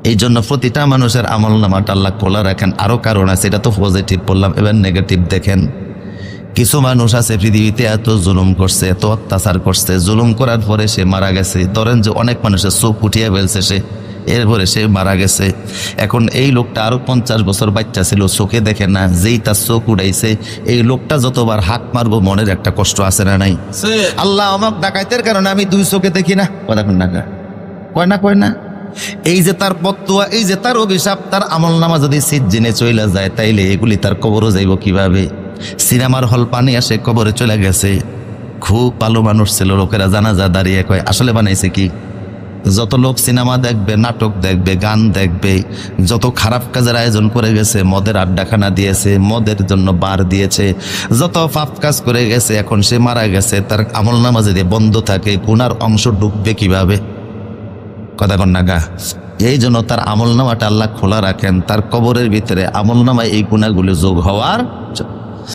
এই জন্য প্রতিটা মানুষের আমল নামাটা আল্লাহ খোলা রাখেন। আরও কারণ আছে, এটা তো পজিটিভ বললাম, এবার নেগেটিভ দেখেন। কিছু মানুষ আছে পৃথিবীতে এত জুলুম করছে, এত অত্যাচার করছে, জুলুম করার পরে সে মারা গেছে। ধরেন যে অনেক মানুষের চোখ উঠিয়ে ফেলছে সে, এরপরে সে মারা গেছে। এখন এই লোকটা আরো 50 বছর বাচ্চা ছিল, চোখে দেখে না, যেই তার চোখ উড়াইছে এই লোকটা যতবার হাত মারবো মনের একটা কষ্ট আছে না নাই? আল্লাহ আমাক ডাকাইতের কারণে আমি 2 চোখে দেখি না, কথা কোন না কয় না। এই যে তার বদদুয়া, এই যে তার অভিশাপ, তার আমলনামা যদি সিজ্জিনে চলে যায় তাইলে এগুলি তার কবরও যাইব কিভাবে? সিনেমার হল পানি আসে, কবরে চলে গেছে। খুব ভালো মানুষ ছিল, লোকেরা জানাজা দাঁড়িয়ে কয় আসলে বানাইছে কি? যত লোক সিনেমা দেখবে, নাটক দেখবে, গান দেখবে, যত খারাপ কাজের আয়োজন করে গেছে, মদের আড্ডাখানা দিয়েছে, মদের জন্য বার দিয়েছে, যত পাপ কাজ করে গেছে, এখন সে মারা গেছে, তার আমলনামা যদি বন্ধ থাকে গুনার অংশ ডুববে কিভাবে? কথা কন না গা। এই জন্য তার আমলনামাটা আল্লাহ খোলা রাখেন, তার কবরের ভিতরে আমলনামায় এই গুনাহগুলো যোগ হওয়ার